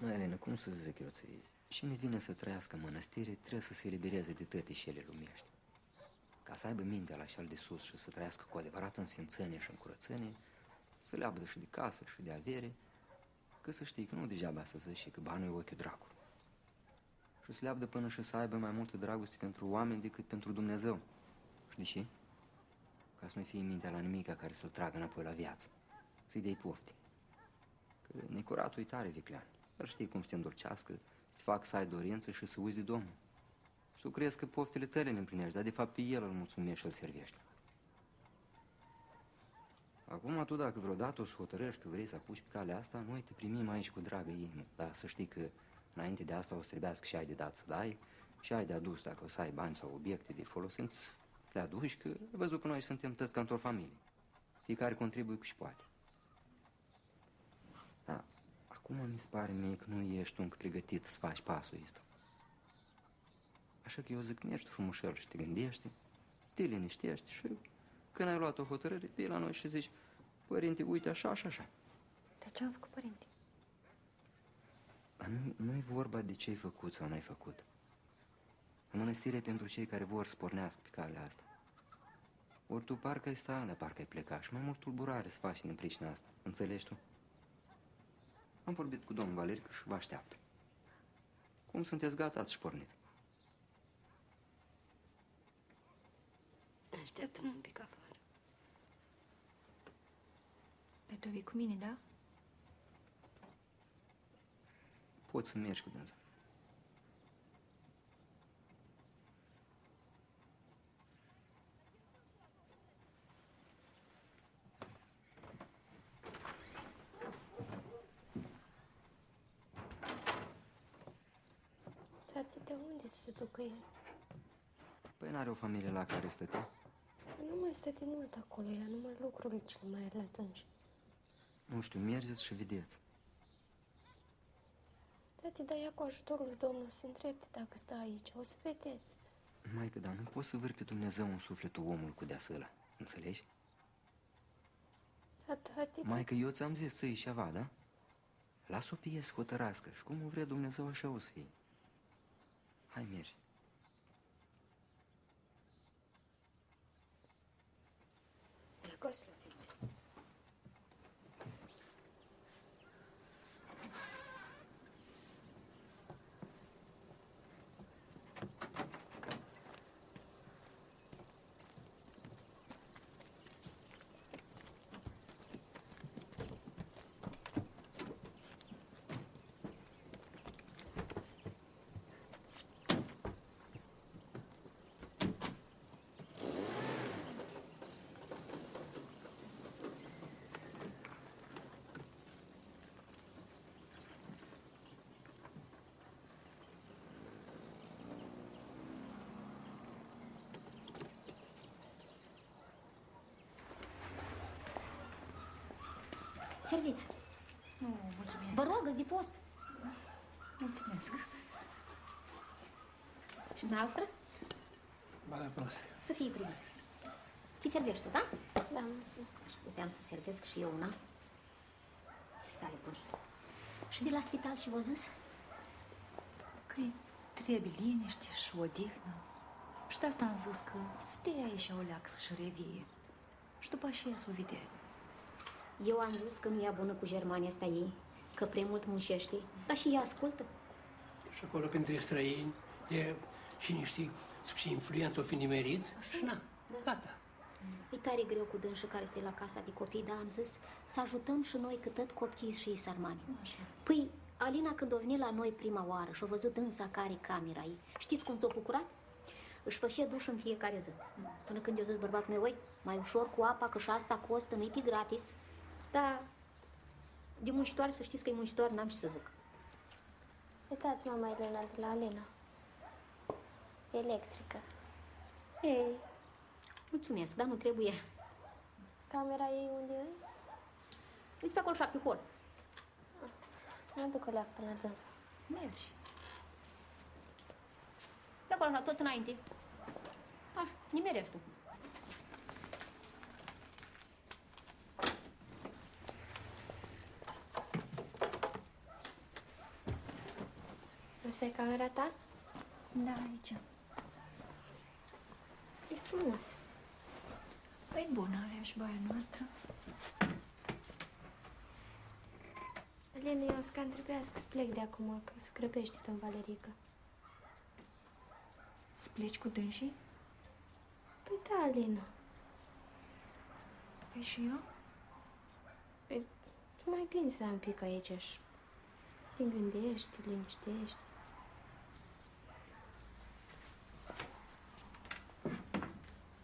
Măi, Elena, cum să zic eu ție? Cine vine să trăiască în mănăstire trebuie să se elibereze de toate cele lumești. Ca să aibă mintea la cel de sus și să trăiască cu adevărat în sfințenie și în curățenie, să leabdă și de casă și de avere, că să știi că nu degeaba să zici că banul e ochiul dracului. Și să leabdă până și să aibă mai multă dragoste pentru oameni decât pentru Dumnezeu. Și de ce? Ca să nu fie mintea la nimica care să-l tragă înapoi la viață. Să-i dai pofti. Că necuratul e tare viclean. Dar știi cum să te îndulcească, să fac să ai dorință și să uiți de Domnul. Și tu crezi că poftele tale le împlinești, dar de fapt pe el îl mulțumești și îl servești. Acum tu dacă vreodată o să hotărăști că vrei să apuci pe calea asta, noi te primim aici cu dragă inimă. Dar să știi că înainte de asta o să trebuiască și ai de dat să dai, și ai de adus dacă o să ai bani sau obiecte de folosință, le aduci, că văzut că noi suntem toți ca într-o familie. Fiecare contribuie cu și poate. Da, acum mi se pare mie că nu ești încă pregătit să faci pasul ăsta. Așa că eu zic, mergi tu frumușel și te gândești, te liniștești și când ai luat o hotărâre, vii la noi și zici, părinte, uite așa și așa. Dar ce am făcut, părinte? Dar nu-i vorba de ce ai făcut sau n-ai făcut. În mănăstire e pentru cei care vor să pornească pe calea asta. Ori tu parcă ai sta, dar parcă ai pleca și mai mult tulburare să faci din pricina asta. Înțelegi tu? Am vorbit cu domnul Valeric și vă așteaptă. Cum sunteți gata, ați și pornit? Așteaptă-mă un pic afară. Pe tu vii cu mine, da? Poți să mergi cu dânsa. Tati, de unde să se ducă el? Păi n-are o familie la care stătea? Nu mai stă de mult acolo, ea numai lucrurile cele mai relătânci. Nu știu, mergeți și vedeți. Tati, dar ea cu ajutorul lui Domnul se îndrepte dacă stă aici, o să vedeți. Maică, dar nu poți să vâri pe Dumnezeu în sufletul omului cu deasăla, înțelegi? Da, tati, Maică, eu ți-am zis să ieși ceva, da? Las-o pe ei să hotărască și cum o vrea Dumnezeu așa o să fie. Hai, mergi. Blagosloviți. Serviți. Nu, mulțumesc. Vă rog, de post. Mulțumesc. Și dumneavoastră? Ba da, prost. Să fie primit. Te servești tu, da? Da, mulțumesc. Puteam să servesc și eu una. Stare bune. Și de la spital și v-o zis? Că-i trebuie liniște și odihnă. Și de asta am zis că stai aici o leac să-și revie. Și după aceea să o vede. Eu am zis că nu e bună cu Germania asta ei, că prea mult muncește, dar și ea ascultă. Și acolo, printre străini, e și niște sub influență o fi nimerit și na, gata. E tare greu cu dânsul care stă la casa de copii, dar am zis să ajutăm și noi, că tot copiii și sarmani. Păi, Alina când o venit la noi prima oară și-a văzut dânsa care camera ei, știți cum s-a bucurat? Își făcea duș în fiecare zi. Până când eu zis bărbatul meu, oi, mai ușor cu apa, că și asta costă, nu-i pe gratis. Dar de muncitoare, să știți că e muncitoare, n-am ce să zic. Uitați, mama Elena de la Alina. Electrică. Ei, mulțumesc, dar nu trebuie. Camera ei unde e? Uite pe acolo 7 hol. Mă duc o leac până la dânsa. Mergi. Pe acolo, tot înainte. Așa, nimerești tu. Asta e camera ta? Da, aici. E frumos. Păi bună, avea și baia noastră. Alina, eu Oscar trebuiască să plec de acum, că se grăbește în Valerica. Să pleci cu dânsii? Păi da, Alina. Păi și eu? Păi, tu mai bine să ai un pic aici și te gândești, te liniștești.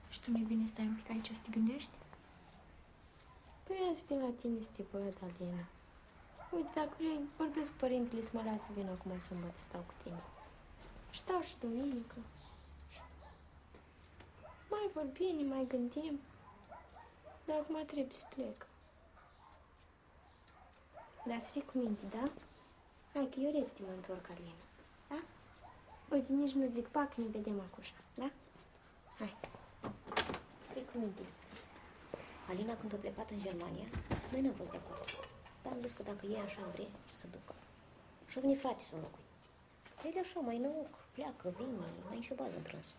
Și tu nu-i bine să stai un pic aici să te gândești? Păi eu să vin la tine să te văd, Alina. Uite, dacă vrei, vorbesc cu părintele să mă las să vin acum sâmbătă să stau cu tine. Și stau și duminică. Mai vorbim, ne mai gândim. Dar acum trebuie să plec. Dar să fii cu minte, da? Hai că eu repede mă întorc, Alina. Da? Uite, nici nu zic pac, ne vedem acușa, da? Hai. Să fii cu minte. Alina, când a plecat în Germania, noi n-am fost de acord. Dar am zis că dacă e așa vrea, să ducă. Și-a venit frate să înlocui. El așa, mai nou, pleacă, vine, mai și o bază întrâns.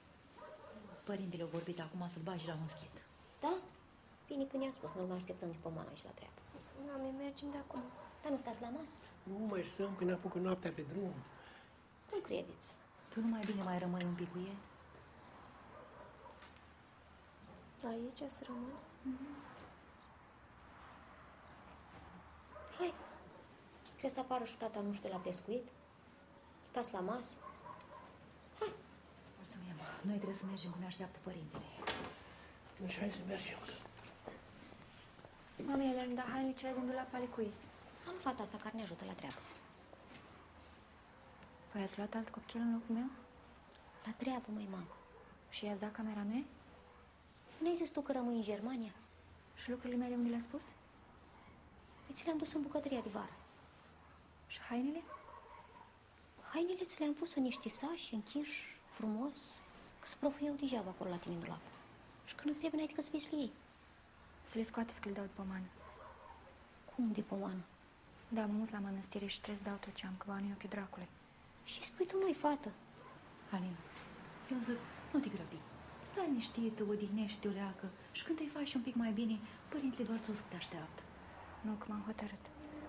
Părintele a vorbit acum să-l bagi la un schit. Da? Bine că ne-ați spus, nu-l mai așteptăm după mana și la treabă. Mami, mergem de acum. Dar nu stați la masă? Nu mai stăm până apucă noaptea pe drum. Cum credeți? Tu nu mai bine mai rămâi un pic cu ei? Aici să rămân? Hai. Crezi să apară și tata nu știu de la pescuit? Stați la masă? Hai. Mulțumim. Noi trebuie să mergem cum ne așteaptă părintele. Atunci hai să mergem. Mami, Elena, dar hainele din dulap ale cui? Am fata asta care ne ajută la treabă. Păi ați luat alt copil în locul meu? La treabă, măi, mamă. Și i-ați dat camera mea? Nu-ai zis tu că rămâi în Germania? Și lucrurile mele unde le-ați pus? Păi ți le-am dus în bucătăria de vară. Și hainele? Hainele ți le-am pus în niște sași, închiși, frumos. Că se profuiau degeaba acolo la tine în dulap. Și când nu-ți trebuie înainte că să vii să le iei. Să le scoateți că le dau după mană. Cum de pomană? Da, mă mut la mănăstire și trebuie să dau tot ce am, că banii e ochiul dracului. Și spui tu, măi, fată. Alina, eu zic, nu te grăbi. Stai liniștită, odihnește-te o leacă și când te faci un pic mai bine, părintele doar ți-o să te așteaptă. Nu, că m-am hotărât.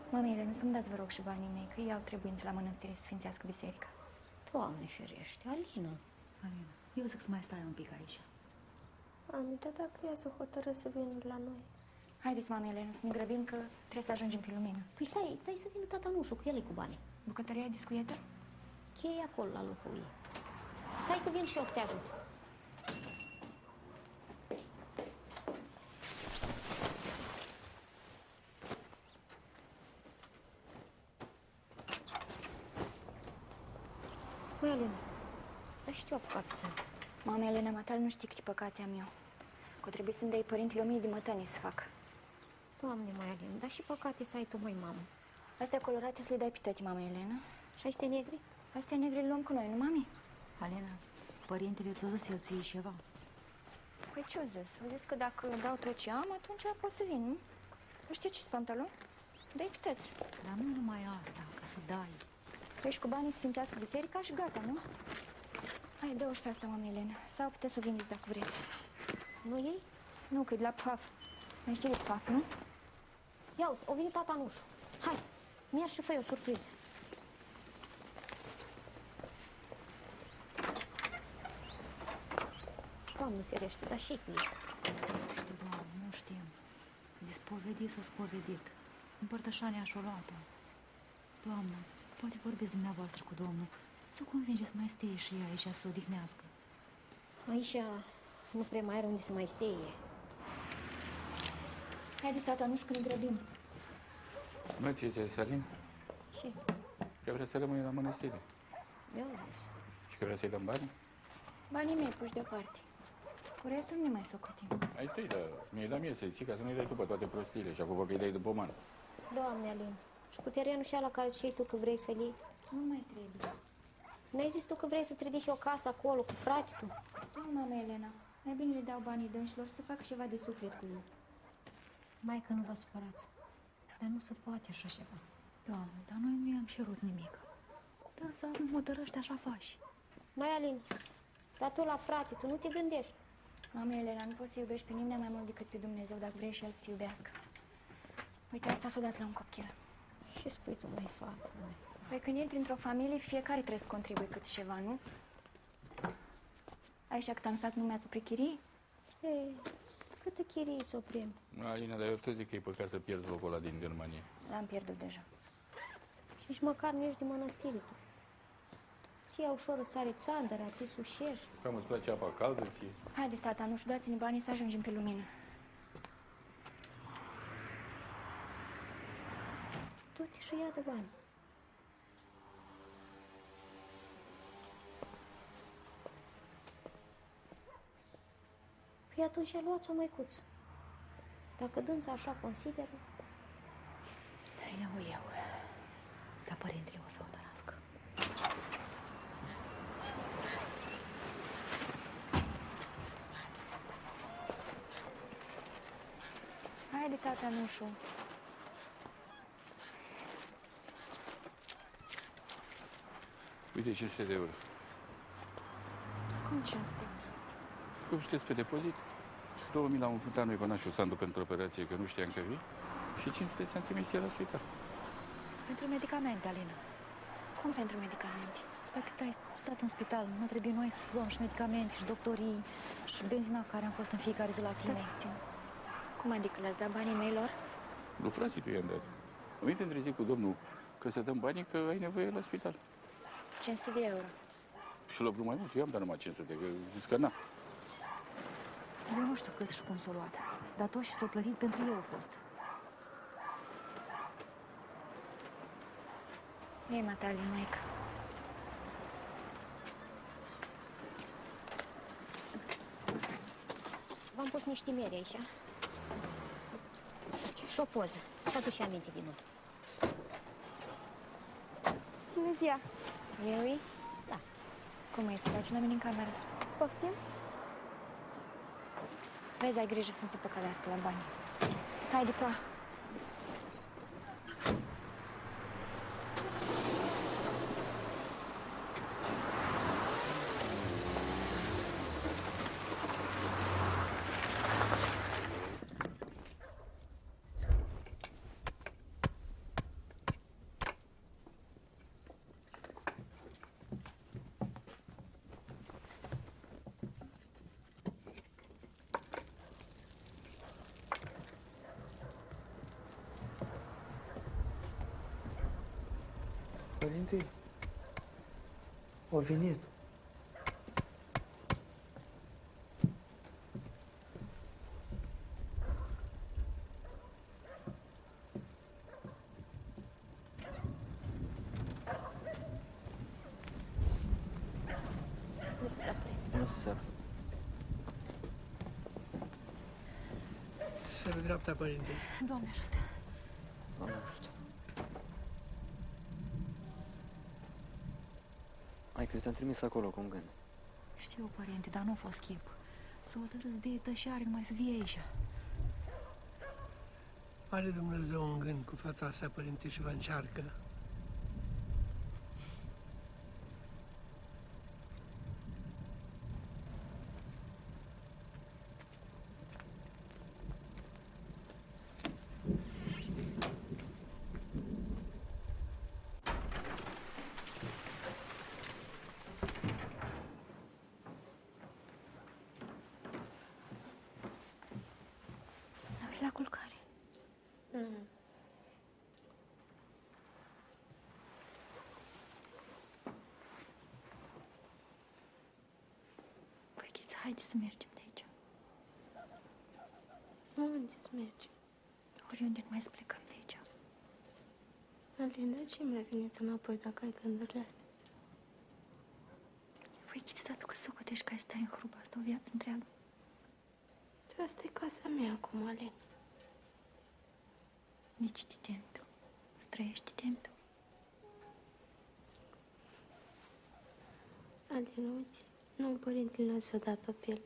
Mami, Elena, să-mi dați, vă rog, și banii mei, că ei au trebuință la mănăstire să sfințească biserica. Doamne ferește, Alina. Alina, eu zic să mai stai un pic aici. Mami, dar dacă ea să hotără să vină la noi? Haideți, mami, Elena, să ne grăbim că trebuie să ajungem pe lumină. Păi stai să vină tata Nușu, cu el e cu banii. Bucătăria e discuietă? Cheia acolo la locul ei. Stai că vin și eu să te ajut. Măi, Alina, dar și tu apucat pe tine. Mami, Elena, matale, nu știi câte păcate am eu. Că trebuie să-mi dai părintele 1000 de mătănii să fac. Doamne, mai Alina, dar și păcate să ai tu, măi, mamă. Astea colorate să le dai pe toate, mama Elena. Și astea negri? Astea negre le luăm cu noi, nu, mami? Alena, părintele ți-o zis să-l ție ceva. Păi ce-o zis? O zis că dacă dau tot ce am, atunci pot să vin, nu? Nu știu ce-s pantalon? Dai pe toți. Dar nu numai asta, că să dai. Păi și cu banii sfințească biserica și gata, nu? Hai, dă-o și pe asta, mama Elena. Sau puteți să o vindeți dacă vreți. Nu ei? Nu, că e de la PAF. Mai știi de PAF, nu? Ia o venit tata Nușu. Hai, mi-ar și fă o surpriză. Doamne ferește, dar și cu ei. Nu știu, Doamne, nu știm. Dispovedit sau spovedit. Împărtășania și-o luată. Doamnă, poate vorbiți dumneavoastră cu Domnul. Să o convingeți mai stea și ea aici să se odihnească. Aici nu prea mai are unde să mai steie. Haideți, tata, nu știu când ne grăbim. Mă, ție, Salim, Și că vrea să rămâi la mănăstire mi-au zis. și că vrea să-i dăm bani? Banii mei puși deoparte. Cu restul nu ne mai socotim. Ai tăi, dar mi-ai dat mie să-i ții ca să nu-i dai după toate prostiile și acum că-i dai după mană. Doamne, Alin, și cu terenul și ala care ziceai tu că vrei să-l iei? Nu mai trebuie. N-ai zis tu că vrei să-ți ridici o casă acolo cu frate tu? Nu, mama Elena. Mai bine le dau banii dânșilor să facă ceva de suflet cu ei. Mai că nu vă supărați. Dar nu se poate așa ceva. Doamne, dar noi nu i-am cerut nimic. Dânsa motărăște așa faci. Mai Alin, dar tu la frate, tu nu te gândești. Mama Elena, nu poți să iubești pe nimeni mai mult decât pe Dumnezeu dacă vrei și El să te iubească. Uite, asta s-o dat la un copil. Ce spui tu, mai fată, mai? Păi când intri într-o familie, fiecare trebuie să contribuie cât ceva, nu? Așa cât am stat, nu mi-ați oprit chirii? Ei, câtă chirie îți oprim? Alina, dar eu tot zic că e păcat să pierzi locul ăla din Germania. L-am pierdut deja. Și nici măcar nu ești din mănăstire, tu. Ție ușor îți sare țandăra, te sușești. Cam îți place apa caldă, ție? Haideți, tata, nu știu, dați-ne banii să ajungem pe lumină. Du-te și ia de bani. Păi atunci luați-o, măicuț. Dacă dânsa așa consideră... Iau eu. Dar părintele o să o tărască. Haide, tata, Nușu. Uite, 500 de euro. Cum 500? Cum știți, pe depozit? 2000 l-am împrumutat noi Bănașul Sandu pentru operație, că nu știam că vii. Și 500 ți-am trimis el la spital. Pentru medicamente, Alina. Cum pentru medicamente? Păi cât ai stat în spital, nu trebuie noi să luăm și medicamente, și doctorii, și benzina care am fost în fiecare zi la tine. Stați puțin. Cum adică le-ați dat banii mei lor? Nu, frate, tu i-am dat. Am venit între zi cu domnul că să dăm banii, că ai nevoie la spital. 500 de euro. Și l-a vrut mai mult. Eu am dat numai 500, că zis că na. Eu nu știu cât și cum s-o luat, dar tot și s-o plătit pentru eu a fost. Ei, Matali, maică. V-am pus niște mere aici. Și o poză. Să aduci aminte din nou. Bună ziua! Eu? Da. Cum îți place la mine în cameră? Poftim? Vezi, ai grijă să nu te păcălească la bani. Haide, pa! Părinte, o venit. Nu se plăcule. Nu să... Să dreapta, părinte. Doamne ajută! Doamne ajută. Hai că eu te-am trimis acolo cu un gând. Știu, părinte, dar nu a fost chip. Să o tărâți de tășare, numai să vie aici. Are Dumnezeu un gând cu fata asta, părinte, și vă încearcă. La culcare. Păi, Ghiță, haide să mergem de aici. Unde să mergem? Oriunde nu mai să plecăm de aici. Alin, de ce mi-a venit înapoi dacă ai gândurile astea? Păi, Ghiță, dar tu că socotești că ai stai în hruba asta o viață întreagă. Dar asta e casa mea acum, Alin. Nici te temi tu. Străiești, te temi tu. Alin, uite, nu, părintele nostru s-a dat pe piele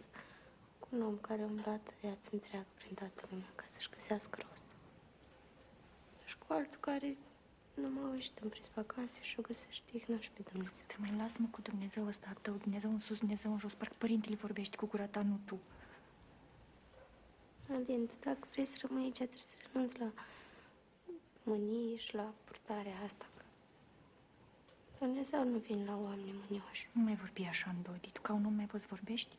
cu un om care a umblat viața întreagă prin toată lumea ca să-și găsească rostul. Și cu altul care Nu m-au ieșit în prispa casei și o găsești tihna și pe Dumnezeu. Dar mai lasă-mă cu Dumnezeu ăsta al tău, Dumnezeu în sus, Dumnezeu în jos. Parcă părintele vorbește cu gura ta, nu tu. Alin, dacă vrei să rămâi aici, trebuie să renunți la mânie și la purtarea asta. Dumnezeu nu vine la oameni mânioși. Nu mai vorbi așa în doi. Tu ca un om mai poți vorbești?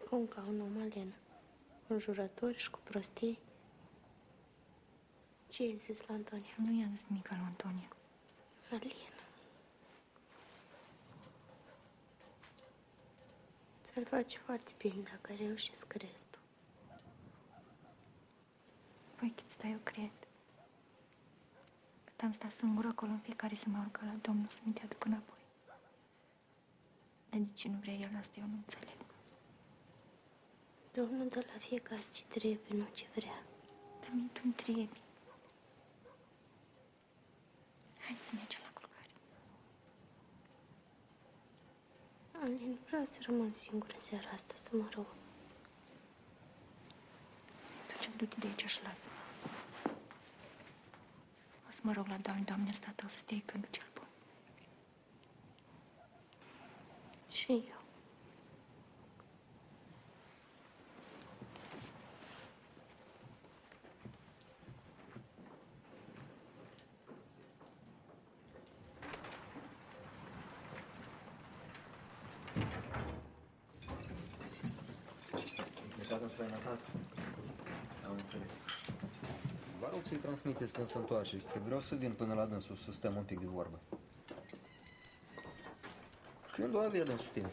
Cum ca un om, Alina? Înjurători și cu prostii. Ce ai zis la Antonia? Nu i-am zis nimic lui Antonia. Alina. Ți-ar face foarte bine dacă reușești să crezi tu. Păi, Chita, eu cred. Cât am stat singură acolo în fiecare să mă urcă la Domnul să mi te aduc înapoi. Dar de ce nu vrea el asta, eu nu înțeleg. Domnul dă la fiecare ce trebuie, nu ce vrea. Dar mie tu îmi trebuie. Hai să mergem la culcare. Alin, vreau să rămân singură seara asta, să mă rog. Atunci du-te de aici și lasă-mă. O să mă rog la Doamne ăsta tău să te iei când cel bun. Și eu. Plecat în străinătate? Am înțeles. Vă rog să-i transmiteți când se întoarce, că vreau să vin până la dânsul să stăm un pic de vorbă. Când o avea dânsul timp?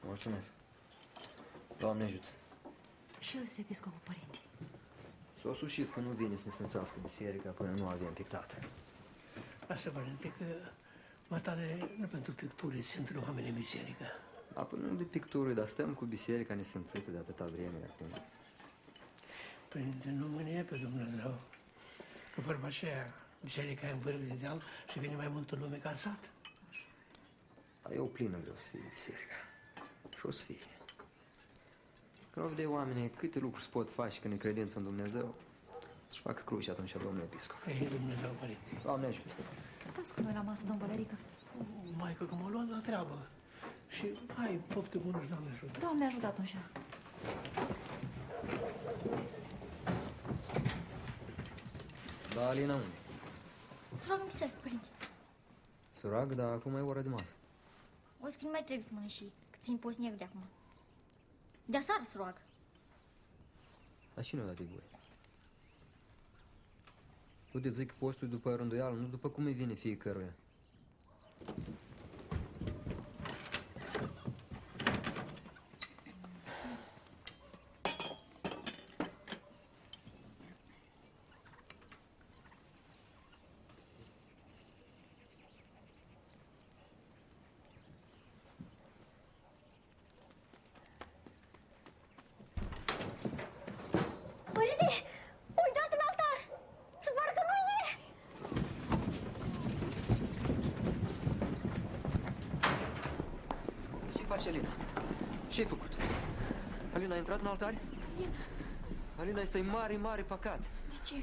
Mulțumesc. Doamne ajută. Și eu sunt episcopul, părinte. S-a sușit că nu vine să ne sfințească biserica până nu avem pictată. Lasă, părinte, că matale nu pentru picturi sunt oameni în biserică. Da, până nu de picturi, dar stăm cu biserica nesfințită de atâta vreme acum. Părinte, nu mânie pe Dumnezeu. Că vorba aceea, biserica e în vârf de deal și vine mai multă lume ca în sat. Dar eu plină vreau să fie biserica. Și o să fie. Când o vedea oamenii câte lucruri se pot face când e credință în Dumnezeu, să-și facă cruci atunci, domnul episcop. Ei, Dumnezeu, părinte. Doamne ajută. Stați cu noi la masă, domn Valerică. Maică, că m-au luat la treabă. Și hai, poftă bună și Doamne ajută. Doamne ajută atunci. Da, Alina, unde? Să rog în biserică, părinte. Să roagă, dar acum e ora de masă. O să că nu mai trebuie să mănânci și că țin post negru de acum. De aseară să roagă. Dar cine o dat voie? Tu te zic postul după rânduială, nu după cum îi vine fiecăruia. Părinte, uitat în altar! Și parcă nu e! Ce faci, Alina? Ce-ai făcut? Alina, ai intrat în altar? Alina, este mare, mare păcat. De ce?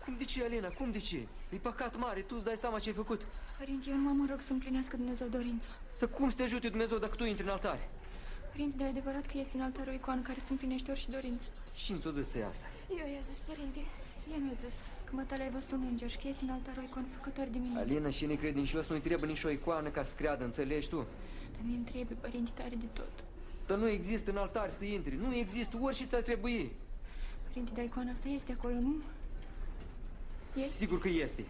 Cum de ce, Alina? Cum de ce? E păcat mare, tu îți dai seama ce ai făcut. Părinte, eu nu mă rog să împlinească Dumnezeu dorința. Dar cum să te ajute Dumnezeu dacă tu intri în altar? Părinte, de adevărat că este în altar o icoană care îți împlinește orice dorință. Cine ți-o zis să ia asta? Eu i-a zis, părinte. El mi-a zis că mătale ai văzut un înger și că este în altar o icoană făcătoare de minuni. Alina, și necredincios nu-i trebuie nici o icoană ca să creadă, înțelegi tu? Dar mie îmi trebuie, părinte, tare de tot. Dar nu există în altar să intri, nu există, orice ți-ar trebui. Părinte, dar icoana asta este acolo, nu? Este? Sigur că este.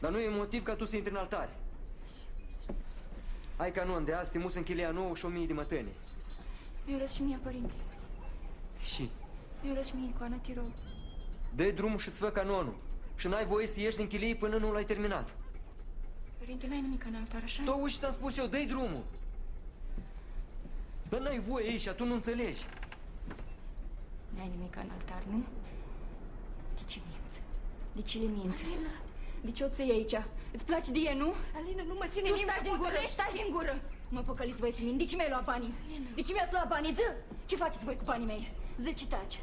Dar nu e motiv ca tu să intri în altar. Ai canon de azi, te muți în chilia nouă și 1000 de mătăni. Mi-o lăs și mie, părinte. Și Mi-o lăs și mie icoana, te rog. dă-i drumul și-ți fă canonul. Și n-ai voie să ieși din chilie până nu l-ai terminat. Părinte, n-ai nimic în altar, așa? Tu auzi ce ți-am spus eu, dă-i drumul. Dar n-ai voie aici, tu nu înțelegi. N-ai nimic în altar, nu? De ce minți? De ce le minți? Alina. De ce o ții aici? Îți place de ea, nu? Alina, nu mă ține Tu nimeni. stai din gură, stai din gură! Mă păcăliți voi pe mine, de ce mi-ai luat banii? De ce mi-ați luat banii? Ză! Ce faceți voi cu banii mei? Ză, ce taci?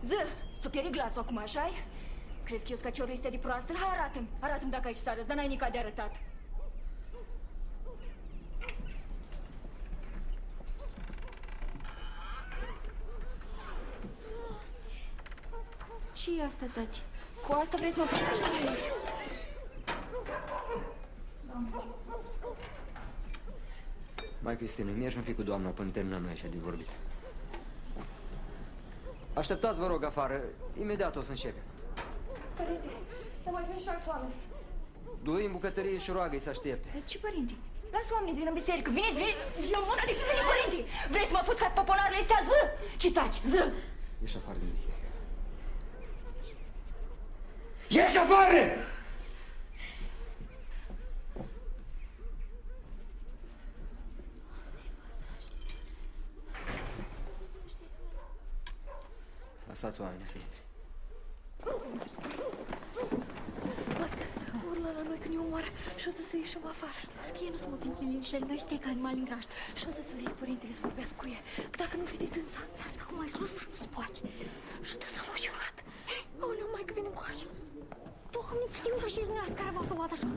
Ză! Ți-o pieri glasul acum, așa-i? Crezi că eu scăciorul este de proastă? Hai, arată-mi! Arată-mi dacă aici sară, dar n-ai nica de arătat. Ce-i asta, tati? Cu asta vrei să mă faci? Mai Cristine, mergi un pic cu doamna până terminăm noi așa de vorbit. Așteptați, vă rog, afară. Imediat o să începem. Părinte, să mai vin și alți oameni. Du-i în bucătărie și roagă-i să aștepte. Ce, părinte? Lasă oamenii să vină în biserică. Veniți, la mâna de femeie, părinte! Vrei să mă fut ca poponarele astea? Ză! Ce taci? Ză! Ieși afară din biserică. Ieși afară! Lăsați oamenii să intre. Urlă la noi când ne omoară și o să ieșim afară. Scrie nu sunt în liniște, noi suntem ca animali în graști. Și o să fie părintele să vorbească cu ea. Că dacă nu vine dânsa, vrească cum mai slujbă și nu se poate. Și dânsa l-a ciurat. Aoleu, maică, vine cu așa. Doamne, știu și așa iznească care v-a luat așa.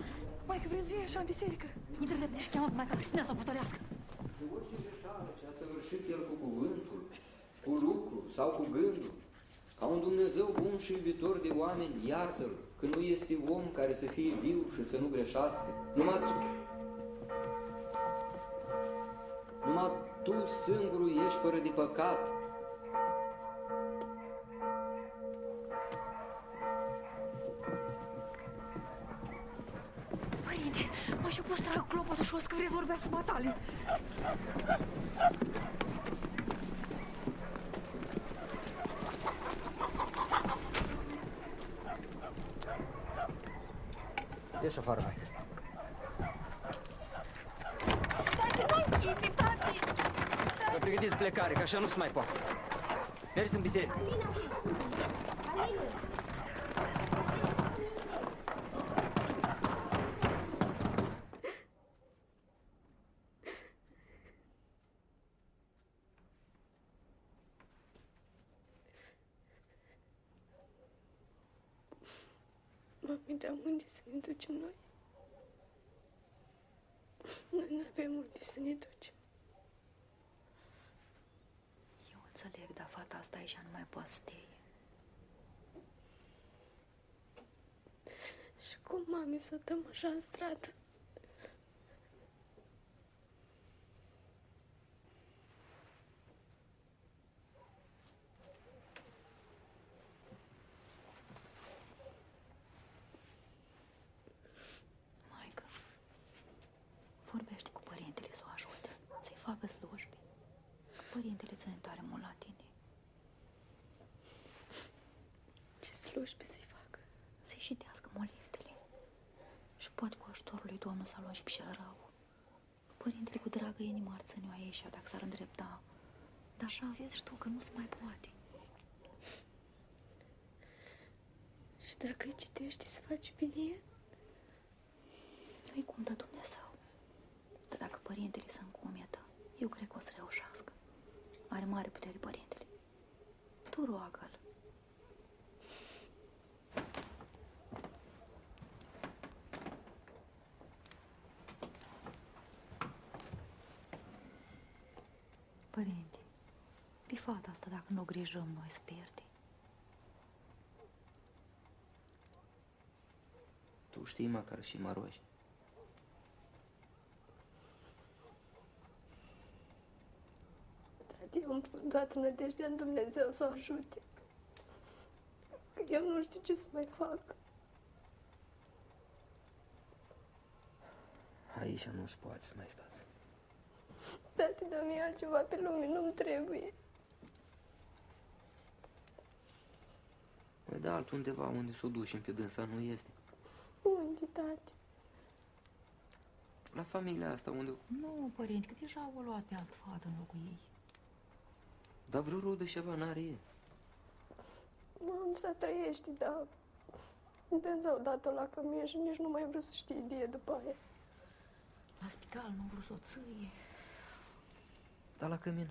Maică, vrei să vii așa în biserică? Intră repede și cheamă pe maica Cristina să o potorească. De orice greșeală ce a săvârșit el cu cuvântul, cu lucru sau cu gândul, ca un Dumnezeu bun și iubitor de oameni, iartă-l, că nu este om care să fie viu și să nu greșească. Numai tu singurul ești fără de păcat. Părinte, mă și-o pus trag clopotul și o să că vrei să vorbească matale. Ieși afară, mai. Tati, nu închide, tati! Vă pregătiți plecare, că așa nu se mai poate. Mergi în biserică. Mami, dar unde să ne ducem noi? Noi nu avem unde să ne ducem. Eu înțeleg, dar fata asta aici nu mai poate să te iei. Și cum, mami, să o dăm așa în stradă? Maică, vorbește cu părintele să o ajute, să-i facă slujbe. Părintele ține tare mult la tine. Ce slujbe să-i facă? Să-i citească moliftele. Și poate cu ajutorul lui Domnul să luăm și pe cel rău. Părintele cu dragă inimă ar ține-o aici dacă s-ar îndrepta. Dar așa vezi și tu că nu se mai poate. Și dacă îi citești, să faci bine? Nu-i cum dă Dumnezeu. Dar dacă părintele se încumetă, eu cred că o să reușească. Are mare putere părintele. Tu roagă-l. Părinte, pe fata asta, dacă nu o grijăm noi, să pierde. Tu știi măcar și Maroși. Tati, eu îmi pun toată nădejdea în Dumnezeu să o ajute. Că eu nu știu ce să mai fac. Aici nu-ți poate să mai stați. Tati, dar mie altceva pe lume nu-mi trebuie. Păi da, altundeva unde s-o ducem pe dânsa nu este. Unde, tati? La familia asta unde... Nu, părinte, că deja au luat pe altă fată în locul ei. Dar vreo rudă ceva n-are el. Mă, să trăiește, dar... Dânsa au dat-o la cămie și nici nu mai vreau să știe de ea după aia. La spital nu vreau să o ție. Dar la cămin.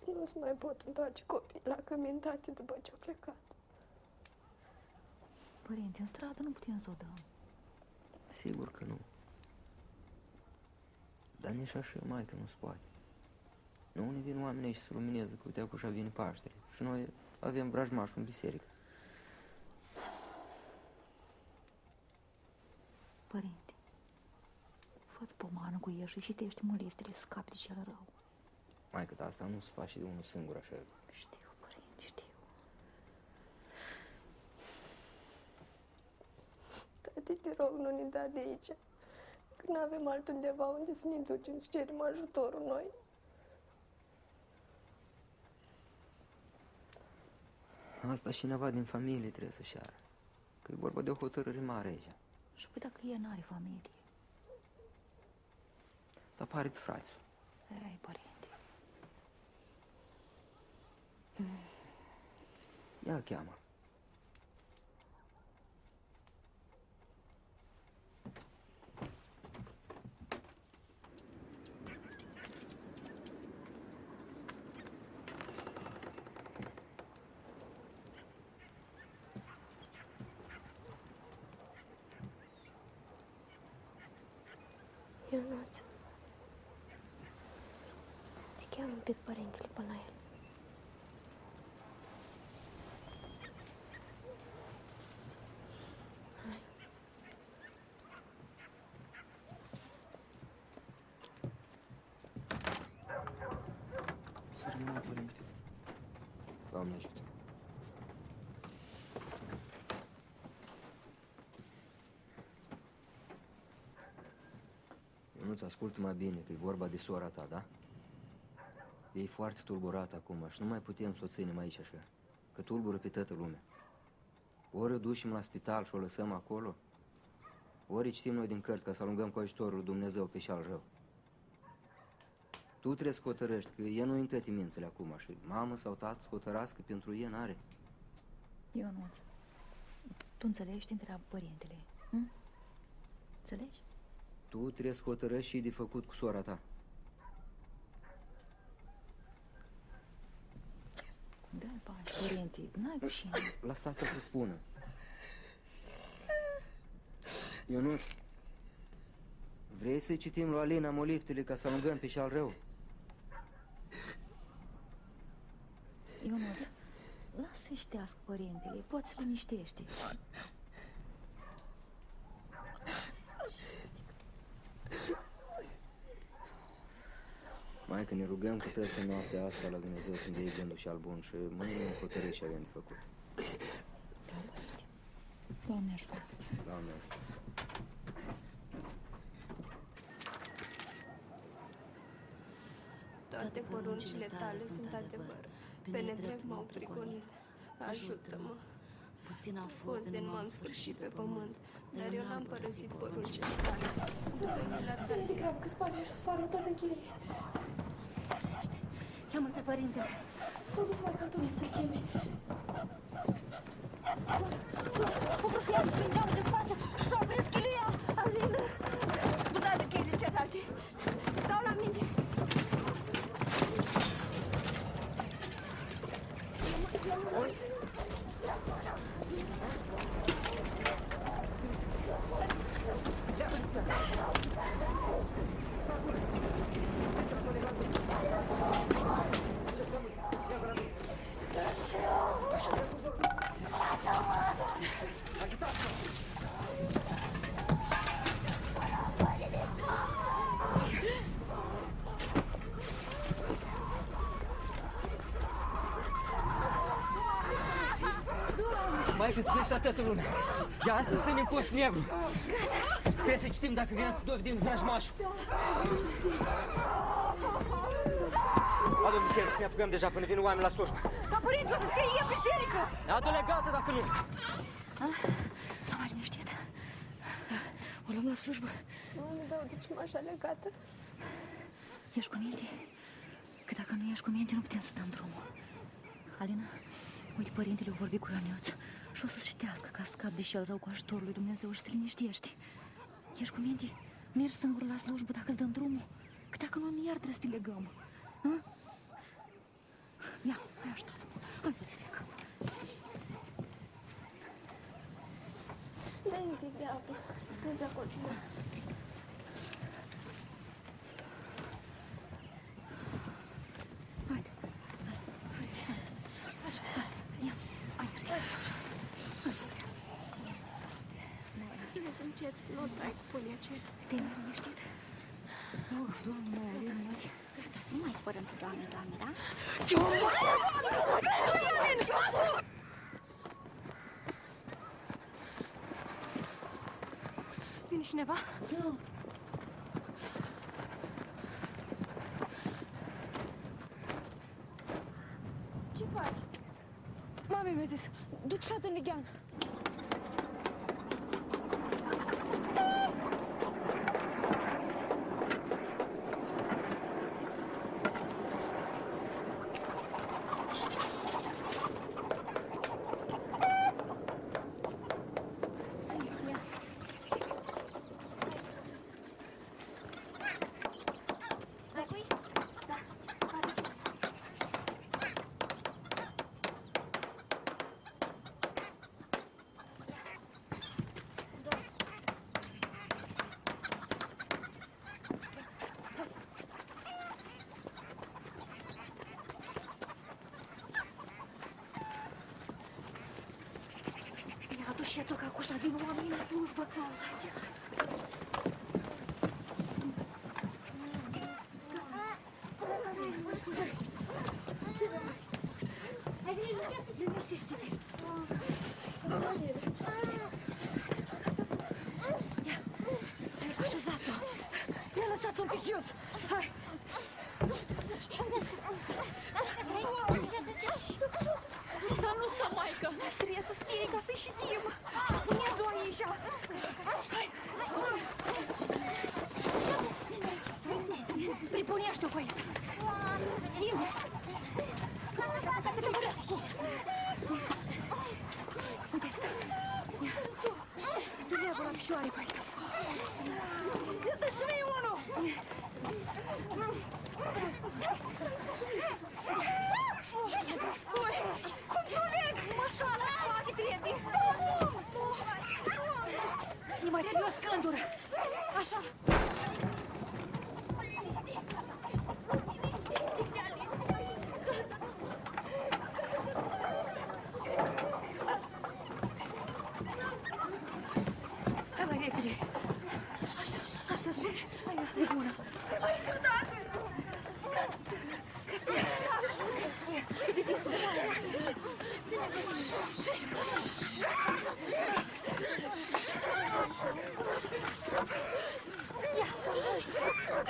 Nu se mai pot întoarce copiii la cămin, tati, după ce au plecat. Părinte, în stradă nu putem să o dăm. Sigur că nu. Dar nici așa, maică, nu se poate. Nu ne vin oamenii și să lumineze că uite acușa vine Paștere. Și noi avem vrajmașul în biserică. Părinte, fă-ți pomană cu el și citește moleftele să scapi de cel rău. Maică, dar asta nu se face de unul singur așa. Știu, părinte, știu. Tati, te rog, nu ne da de aici. Că nu avem altundeva unde să ne ducem, să cerem ajutorul noi. Asta cineva din familie trebuie să-și ară. Că e vorba de o hotărâre mare aici. Și păi dacă el n-are familie? Dar pare pe fraisul. Ei, părinte. Ia cheamă. Ionuț, te cheamă un pic părintele până la el. Hai. Să rămână, părinte. Doamne ajută. Ionuț, ascultă-mă bine, că e vorba de sora ta, da? E foarte tulburată acum și nu mai putem să o ținem aici așa, că tulbură pe toată lumea. Ori o ducem la spital și o lăsăm acolo, ori citim noi din cărți ca să alungăm cu ajutorul lui Dumnezeu pe cel rău. Tu trebuie să hotărăști, că e nu-i în toate mințele acum și mamă sau tată să hotărască pentru ei n-are. Ionuț, tu înțelegi, te întreabă părintele. Hm? Înțelegi? Tu trebuie să hotărăști și de făcut cu sora ta. Da, pași, părinte, n-ai cu cine. Lăsați-o să spună. Ionuț, vrei să citim lui Alina moliftele ca să alungăm pe cel rău? Ionuț, lasă-i ștească părintele, poți să liniștește. Mai că ne rugăm cu toți în noaptea asta la Dumnezeu să-mi dea gândul și al bun și mâine ne hotărâi ce avem de făcut. Da, părinte. Doamne ajută. Doamne ajută. Toate poruncile tale sunt adevăr. Pe nedrept m-au prigonit. Ajută-mă. Puțin a Fost de nu am sfârșit pe pământ, dar eu n-am părăsit poruncile tale. Sunt la tale. De grabă, că spate și sfară tot în chilie. Cheamă-l pe părinte. S-a dus mai Antonie să-l cheme. O vrut să iasă prin geamul de spate și s-a prins chilia. Alina, du da de cheile celelalte. Dau la mine. Mai că ți așa toată lumea. De astăzi ținem post negru. Trebuie să citim dacă vrem să dovedim vrajmașul. Adu-mi biserică să ne apucăm deja până vin oameni la slujbă. Dar părinte, o să scrie biserică! Adu-le gata dacă nu. S-a mai liniștit? Da, o luăm la slujbă. Nu-mi dau dicimașa legată. Ești cu minte? Că dacă nu ești cu minte, nu putem să dăm drumul. Alina, uite, părintele a vorbit cu Ionuț și o să-ți citească ca să scapi de cel rău cu ajutorul lui Dumnezeu și să te liniștești. Ești cu minte? Mergi singur la slujbă dacă îți dăm drumul? Că dacă nu, iar trebuie să te legăm. Ha? Ia, hai, ajutați-mă. Hai, du-te, stecă. Stai un pic de apă. Nu se continuează. Haide. Așa, ia. Hai, merge. Bine să încet, să nu dai cu folia aceea. Te-ai mai liniștit? Uf, Doamne, mai avem noi. Gata, nu mai spărăm pe Doamne, da? Vine cineva? Nu. Ce faci? Mami mi-a zis, du-ți șadă în lighean. Aduceți-o, că acușa vin oamenii la slujbă. Liniștește-te. Ia, așezați-o. Ia, lăsați-o un pic jos. Hai. Dar nu stă, maică. Trebuie să stie ca să-i și știm. Puneți-o aici. Hai. Pripunește-o pe asta. Invers. Categorescu. Uite asta. Du-le la picioare pe asta. Dă și mie unul. Cum să o leg? Așa, la spate trebuie. E mai serios scândură. Așa. Hai mai repede. Asta spune. Hai, asta e bună. Hai, cădată! Cât de sus. Ia!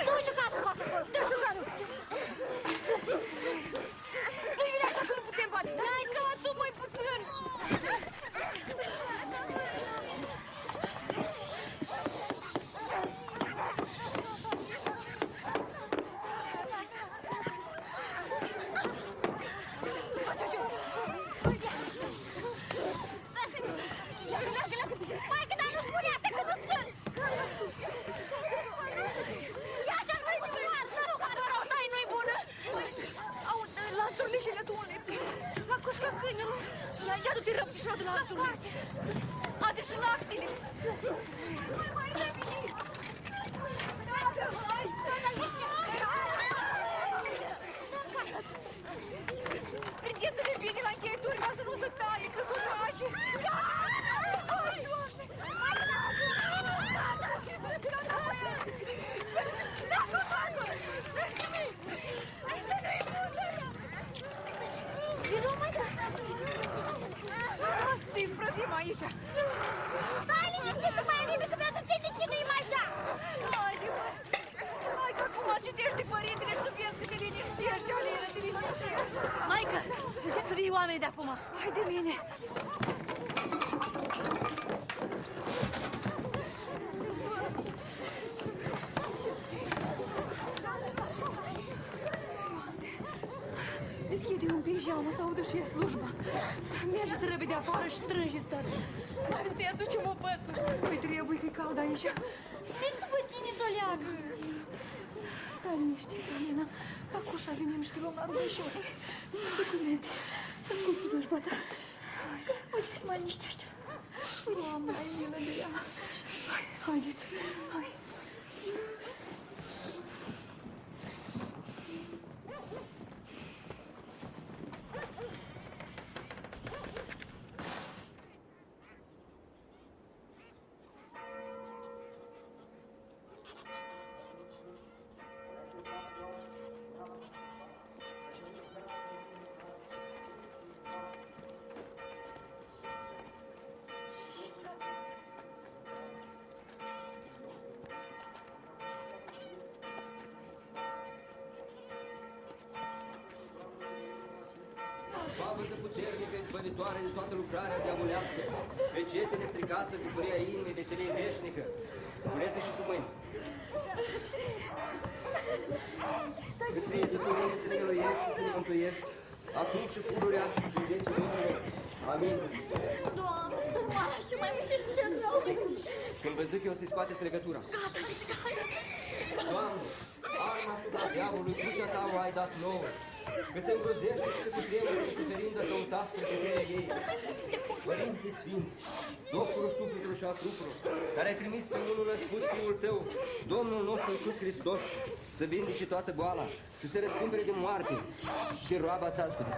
Du-i șucasul, fac acolo! Dă șucanul! Nu-i vine așa că nu putem bate! Dai, cațu, mai puțin! Ia du-te răptișa de lanțurile! Ade și lactele! Mai repede! Hai! Prindeți-le bine la încheieturi ca să nu se taie, că sunt rași! Hai, Doamne! Vino mai să-i sprăvim aici! Stai liniștit, tu mai amică, că vreau să te chinuim așa! Haide, mă! Hai că acum citește părintele și să vezi că te liniștești, Alina, te liniștești! Maică, încep să vii oamenii de acum. Hai de mine! Deschide un pic geamă să audă și e slujba. Merge să repede afară și strânge tot. Hai să-i aducem o pătură. Păi trebuie că e cald aici. Sper să vă țineți o leagă. Stai liniștit, Alina, că acușa venim și te luăm la domnișoare. Să te cu minte, să ascult slujba ta. Uite că se mai liniștește. Doamne, ai milă de ea. Hai, haideți, hai. Slavă puternică, izbăvitoare de toată lucrarea diavolească, vegete nestricată, bucuria inimii, veselie veșnică, culețe și sub mâini. Cât ție să pune să ne miluiești și să ne mântuiești, acum și pururea și în vecii vecilor. Amin. Doamne, sărmana și mai mușești ce rău. Când văzut eu să-i scoateți legătura. Gata, Doamne, arma asupra diavolului, crucea ta o ai dat nouă, că se îngrozește și se cutremură de suferință căuta spre puterea ei. Părinte Sfânt, doctorul sufletului și al trupului, care ai trimis pe unul născut Fiul Tău, Domnul nostru Iisus Hristos, să vindece toată boala și să răscumpere din moarte, și roaba ta, ascultă.